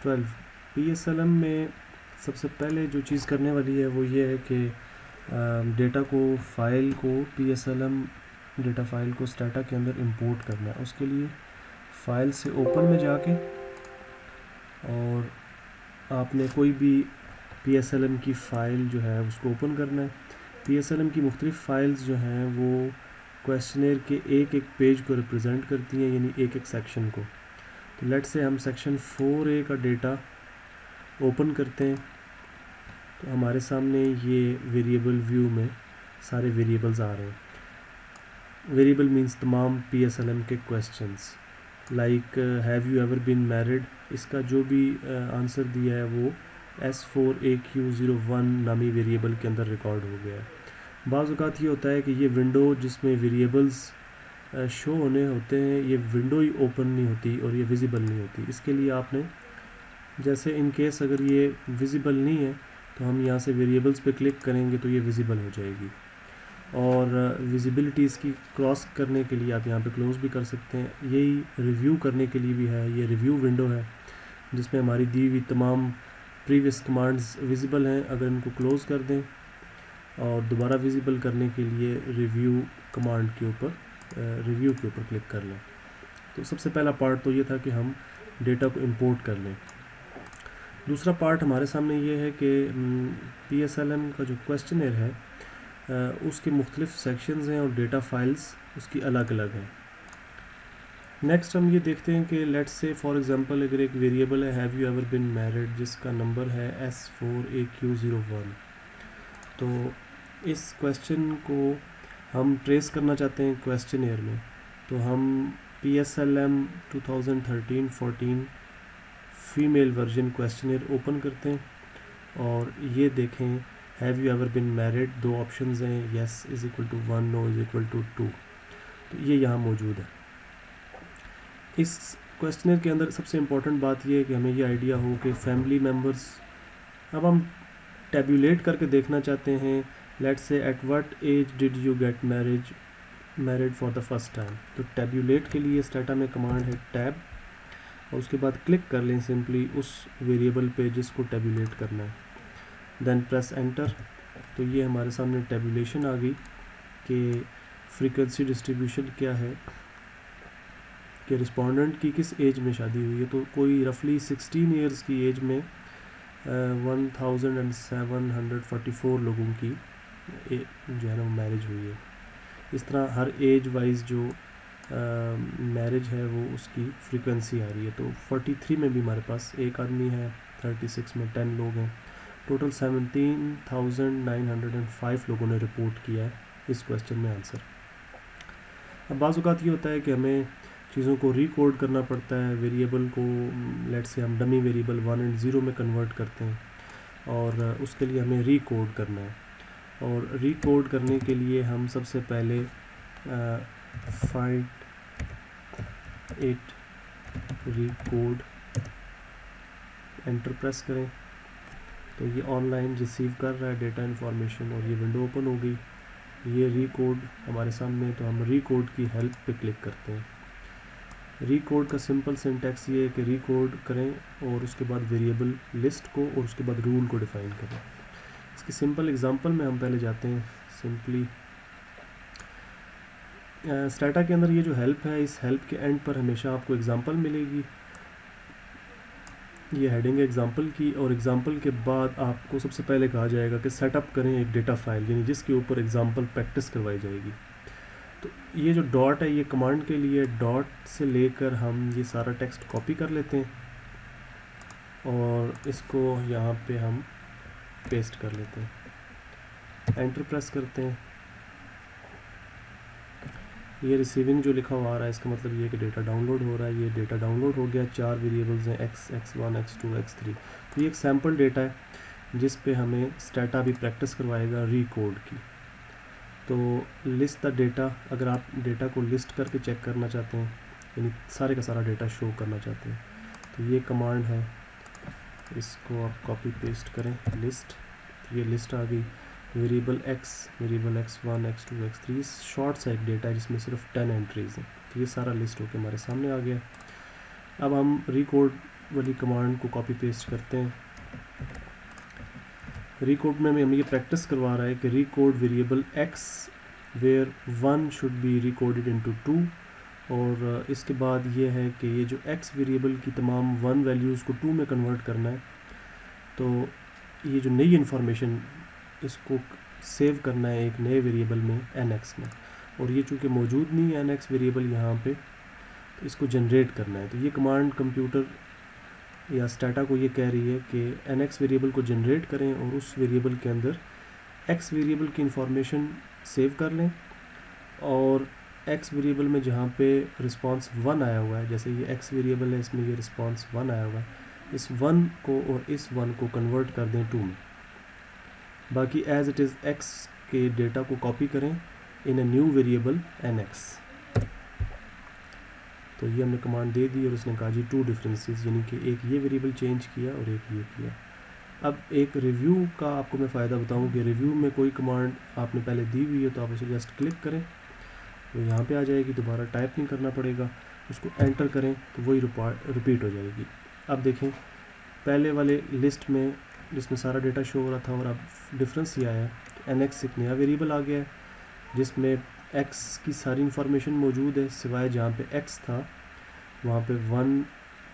12 PSLM میں سب سے پہلے جو چیز کرنے والی ہے وہ یہ ہے کہ ڈیٹا فائل کو PSLM ڈیٹا فائل کو اسٹیٹا کے اندر امپورٹ کرنا ہے. اس کے لیے فائل سے اوپن میں جا کے اور آپ نے کوئی بھی PSLM کی فائل جو ہے اس کو اوپن کرنا ہے. PSLM کی مختلف فائلز جو ہیں وہ کویسچنیئر کے ایک ایک پیج کو ریپرزینٹ کرتی ہیں, یعنی ایک ایک سیکشن کو. تو لیٹ سے ہم سیکشن 4A کا ڈیٹا اوپن کرتے ہیں تو ہمارے سامنے یہ ویریبل ویو میں سارے ویریبلز آ رہے ہیں. ویریبل مینس تمام PSLM کے questions, like have you ever been married, اس کا جو بھی آنسر دیا ہے وہ S4AQ01 نامی ویریبل کے اندر ریکارڈ ہو گیا ہے. بعض اوقات یہ ہوتا ہے کہ یہ ونڈو جس میں ویریبلز شو ہونے ہوتے ہیں یہ ونڈو ہی اوپن نہیں ہوتی اور یہ ویزیبل نہیں ہوتی. اس کے لیے آپ نے جیسے ان کیس اگر یہ ویزیبل نہیں ہے تو ہم یہاں سے ویریبلز پہ کلک کریں گے تو یہ ویزیبل ہو جائے گی, اور ویزیبلٹی اس کی کراس کرنے کے لیے آپ یہاں پہ کلوز بھی کر سکتے ہیں. یہی ریویو کرنے کے لیے بھی ہے, یہ ریویو ونڈو ہے جس میں ہماری دی ہوئی تمام پریویس کمانڈز ویزیبل ہیں. اگر ان کو کلوز کر دیں اور دوبارہ ویزیبل کرنے کے لیے ریویو کمانڈ کے اوپر ریویو کے اوپر کلک کر لیں. تو سب سے پہلا پارٹ تو یہ تھا کہ ہم ڈیٹا کو امپورٹ کر لیں. دوسرا پارٹ ہمارے سامنے یہ ہے کہ PSLM کا جو کویسچنیئر ہے اس کے مختلف سیکشنز ہیں اور ڈیٹا فائلز اس کی الگ الگ ہیں. نیکسٹ ہم یہ دیکھتے ہیں کہ لیٹس سے فار ایگزامپل اگر ایک ویریبل ہے have you ever been married جس کا نمبر ہے S4AQ01, تو اس کویسچن کو ہم ٹریس کرنا چاہتے ہیں کویسچنیئر میں. تو ہم PSLM 2013-14 female version questionnaire open کرتے ہیں اور یہ دیکھیں have you ever been married, دو آپشنز ہیں, yes is equal to 1, no is equal to 2. تو یہ یہاں موجود ہے. اس کویسچنیئر کے اندر سب سے امپورٹنٹ بات یہ ہے کہ ہمیں یہ آئیڈیا ہو کہ فیملی ممبرس, اب ہم ٹیبولیٹ کر کے دیکھنا چاہتے ہیں let say at what age did you get married for the first time. تو ٹیبولیٹ کے لیے اسٹیٹا میں کمانڈ ہے ٹیب, اور اس کے بعد کلک کر لیں سمپلی اس ویریبل پہ جس کو ٹیبولیٹ کرنا ہے, دین پریس انٹر. تو یہ ہمارے سامنے ٹیبولیشن آ گئی کہ فریکوینسی ڈسٹریبیوشن کیا ہے, کہ رسپونڈنٹ کی کس ایج میں شادی ہوئی ہے. تو کوئی رفلی 16 ایئرس کی ایج میں 1744 لوگوں کی جو ہے نا میرج ہوئی ہے. اس طرح ہر ایج وائز جو میرج ہے وہ اس کی فریکوینسی آ رہی ہے. تو 43 میں بھی ہمارے پاس ایک آدمی ہے, 36 میں 10 لوگ ہیں, ٹوٹل 17,905 لوگوں نے رپورٹ کیا ہے اس کویسچن میں آنسر. اب بعض اوقات یہ ہوتا ہے کہ ہمیں چیزوں کو ریکوڈ کرنا پڑتا ہے, ویریبل کو لیٹ سے ہم ڈمی ویریبل 1 and 0 میں کنورٹ کرتے ہیں اور اس کے لیے ہمیں ریکوڈ کرنا ہے. اور ریکوڈ کرنے کے لیے ہم سب سے پہلے فائنڈ اٹ ریکوڈ انٹر پریس کریں. تو یہ آن لائن ریسیو کر رہا ہے ڈیٹا انفارمیشن اور یہ ونڈو اوپن ہو گئی. یہ ریکوڈ ہمارے سامنے, تو ہم ریکوڈ کی ہیلپ پہ کلک کرتے ہیں. ریکوڈ کا سمپل سنٹیکس یہ ہے کہ ریکوڈ کریں اور اس کے بعد ویریبل لسٹ کو اور اس کے بعد رول کو ڈیفائن کریں. اس کی سمپل اگزامپل میں ہم پہلے جاتے ہیں. سمپلی اسٹیٹا کے اندر یہ جو ہیلپ ہے, اس ہیلپ کے اینڈ پر ہمیشہ آپ کو اگزامپل ملے گی. یہ ہیڈنگ ہے ایگزامپل کی, اور ایگزامپل کے بعد آپ کو سب سے پہلے کہا جائے گا کہ سیٹ اپ کریں ایک ڈیٹا فائل, یعنی جس کے اوپر ایگزامپل پریکٹس کروائی جائے گی. تو یہ جو ڈاٹ ہے یہ کمانڈ کے لیے, ڈاٹ سے لے کر ہم یہ سارا ٹیکسٹ کاپی کر لیتے ہیں اور اس کو یہاں پہ ہم پیسٹ کر لیتے ہیں, انٹر پریس کرتے ہیں. یہ ریسیونگ جو لکھا ہوا آ رہا ہے اس کا مطلب یہ کہ ڈیٹا ڈاؤن لوڈ ہو رہا ہے. یہ ڈیٹا ڈاؤن لوڈ ہو گیا, 4 ویریبلز ہیں x, x1, x2, x3. تو یہ ایک سیمپل ڈیٹا ہے جس پہ ہمیں اسٹیٹا بھی پریکٹس کروائے گا ریکوڈ کی. تو لسٹ دا ڈیٹا, اگر آپ ڈیٹا کو لسٹ کر کے چیک کرنا چاہتے ہیں, یعنی سارے کا سارا ڈیٹا شو کرنا چاہتے ہیں, تو یہ کمانڈ ہے, اس کو آپ کاپی پیسٹ کریں لسٹ. یہ لسٹ آ گئی. Variable x, variable x1, x2, x3 short سا ایک ڈیٹا ہے جس میں صرف 10 انٹریز ہیں. تو یہ سارا لسٹ ہو کے ہمارے سامنے آ گیا. اب ہم ریکوڈ والی کمانڈ کو کاپی پیسٹ کرتے ہیں. ریکوڈ میں ہمیں یہ پریکٹس کروا رہا ہے کہ recode variable x where 1 should be recoded into 2، اور اس کے بعد یہ ہے کہ یہ جو ایکس ویریبل کی تمام 1 ویلیوز کو 2 میں کنورٹ کرنا ہے. تو یہ جو نئی انفارمیشن اس کو سیو کرنا ہے ایک نئے ویریبل میں این ایکس میں، اور یہ چونکہ موجود نہیں ہے این ایکس ویریبل یہاں پہ، تو اس کو جنریٹ کرنا ہے. تو یہ کمانڈ کمپیوٹر یا اسٹیٹا کو یہ کہہ رہی ہے کہ این ایکس ویریبل کو جنریٹ کریں اور اس ویریبل کے اندر ایکس ویریبل کی انفارمیشن سیو کر لیں، اور ایکس ویریبل میں جہاں پہ رسپانس 1 آیا ہوا ہے، جیسے یہ ایکس ویریبل ہے، اس میں یہ رسپانس 1 آیا ہوا ہے، اس 1 کو اور اس 1 کو کنورٹ کر دیں 2 میں. باقی ایز اٹ از ایکس کے ڈیٹا کو کاپی کریں in a new variable n x. تو یہ ہم نے کمانڈ دے دی اور اس نے کہا جی 2 ڈفرینسز، یعنی کہ ایک یہ ویریبل چینج کیا اور ایک یہ کیا. اب ایک ریویو کا آپ کو میں فائدہ بتاؤں کہ ریویو میں کوئی کمانڈ آپ نے پہلے دی ہوئی ہے تو آپ اسے جسٹ کلک کریں تو یہاں پہ آ جائے گی، دوبارہ ٹائپ نہیں کرنا پڑے گا، اس کو انٹر کریں تو وہی ریپیٹ ہو جائے گی. اب دیکھیں پہلے والے لسٹ میں جس میں سارا ڈیٹا شو ہو رہا تھا، اور اب ڈفرینس یہ آیا ہے کہ این ایکس ایک نیا ویریبل آ گیا ہے جس میں ایکس کی ساری انفارمیشن موجود ہے، سوائے جہاں پہ ایکس تھا وہاں پہ 1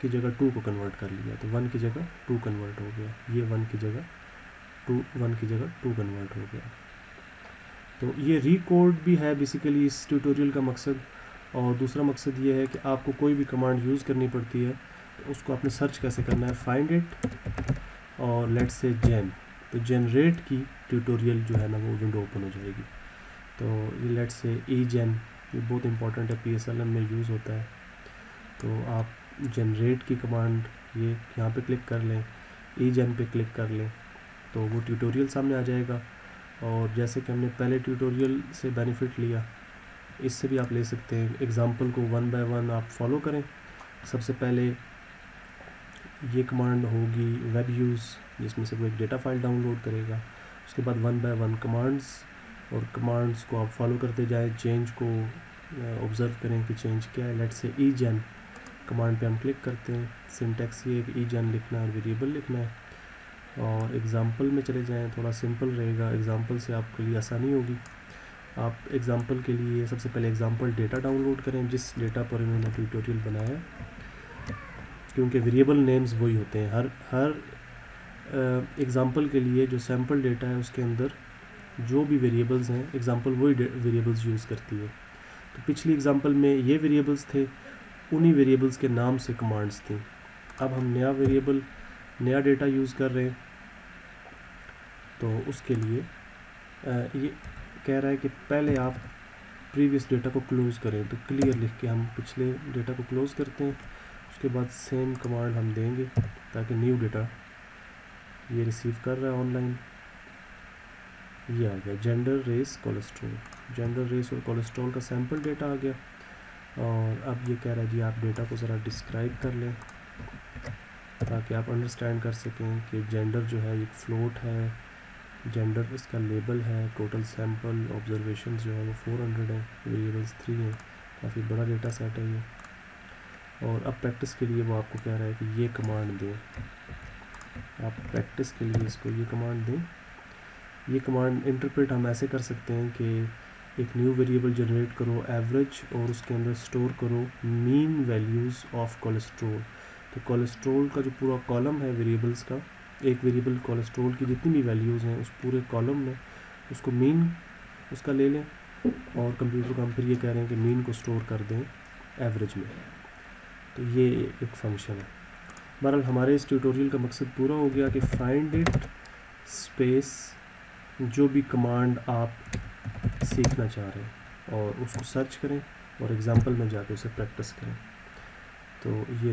کی جگہ 2 کو کنورٹ کر لیا، تو 1 کی جگہ 2 کنورٹ ہو گیا، یہ 1 کی جگہ 2 کنورٹ ہو گیا. تو یہ ریکوڈ بھی ہے بیسیکلی اس ٹیوٹوریل کا مقصد، اور دوسرا مقصد یہ ہے کہ آپ کو کوئی بھی کمانڈ یوز کرنی پڑتی ہے تو اس کو آپ نے سرچ کیسے کرنا ہے، فائنڈ اٹ اور لیٹ سے جین، تو جنریٹ کی ٹیوٹوریل جو ہے نا وہ ونڈو اوپن ہو جائے گی. تو یہ لیٹ سے ای جین، یہ بہت امپورٹنٹ ہے، پی ایس ایل ایم میں یوز ہوتا ہے. تو آپ جنریٹ کی کمانڈ یہ یہاں پہ کلک کر لیں، ای جین پہ کلک کر لیں تو وہ ٹیوٹوریل سامنے آ جائے گا. اور جیسے کہ ہم نے پہلے ٹیوٹوریل سے بینیفٹ لیا، اس سے بھی آپ لے سکتے ہیں. ایگزامپل کو 1 بائی 1 آپ فالو کریں. سب سے پہلے یہ کمانڈ ہوگی ویب یوز، جس میں سے وہ ایک ڈیٹا فائل ڈاؤن لوڈ کرے گا. اس کے بعد 1 بائی 1 کمانڈز، اور کمانڈز کو آپ فالو کرتے جائیں، چینج کو آبزرو کریں کہ چینج کیا ہے. لیٹ سے ای جین کمانڈ پہ ہم کلک کرتے ہیں. سنٹیکس یہ ہے کہ ای جین لکھنا ہے اور ویریبل لکھنا ہے. اور ایگزامپل میں چلے جائیں، تھوڑا سمپل رہے گا، ایگزامپل سے آپ کے لیے آسانی ہوگی. آپ ایگزامپل کے لیے سب سے پہلے ایگزامپل ڈیٹا ڈاؤن لوڈ کریں جس ڈیٹا پر انہوں نے ٹیوٹوریل بنایا ہے، کیونکہ ویریبل نیمز وہی ہوتے ہیں. ہر ایگزامپل کے لیے جو سیمپل ڈیٹا ہے اس کے اندر جو بھی ویریبلز ہیں ایگزامپل وہی ویریبلز یوز کرتی ہے. تو پچھلی ایگزامپل میں یہ ویریبلز تھے، انہی ویریبلز کے نام سے کمانڈز تھیں. اب ہم نیا ویریبل نیا ڈیٹا یوز کر رہے ہیں، تو اس کے لیے یہ کہہ رہا ہے کہ پہلے آپ پریویس ڈیٹا کو کلوز کریں. تو کلیئر لکھ کے ہم پچھلے اس کو کلوز کرتے ہیں. اس کے بعد سیم کمانڈ ہم دیں گے تاکہ نیو ڈیٹا یہ ریسیو کر رہا ہے آن لائن. یہ آ گیا gender race cholesterol, gender race اور کولیسٹرول کا سیمپل ڈیٹا آ گیا. اور اب یہ کہہ رہا ہے جی آپ ڈیٹا کو ذرا ڈسکرائب کر لیں تاکہ آپ انڈرسٹینڈ کر سکیں کہ جینڈر جو ہے ایک فلوٹ ہے، جینڈر اس کا لیبل ہے، ٹوٹل سیمپل آبزرویشنز جو ہے وہ 400 ہیں، ویریبلز 3 ہیں، کافی بڑا ڈیٹا سیٹ ہے یہ. اور اب پریکٹس کے لیے وہ آپ کو کہہ رہا ہے کہ یہ کمانڈ دیں، آپ پریکٹس کے لیے اس کو یہ کمانڈ دیں. یہ کمانڈ انٹرپریٹ ہم ایسے کر سکتے ہیں کہ ایک نیو ویریبل جنریٹ کرو ایوریج، اور اس کے اندر سٹور کرو مین ویلیوز آف کولیسٹرول. تو کولیسٹرول کا جو پورا کالم ہے ویریبلز کا، ایک ویریبل کولیسٹرول کی جتنی بھی ویلیوز ہیں اس پورے کالم میں اس کو مین اس کا لے لیں، اور کمپیوٹر کو ہم پھر یہ کہہ رہے ہیں کہ مین کو سٹور کر دیں ایوریج میں. تو یہ ایک فنکشن ہے. بہرحال ہمارے اس ٹیوٹوریل کا مقصد پورا ہو گیا کہ فائنڈ اٹ اسپیس جو بھی کمانڈ آپ سیکھنا چاہ رہے ہیں اور اس کو سرچ کریں اور ایگزامپل میں جا کے اسے پریکٹس کریں. تو یہ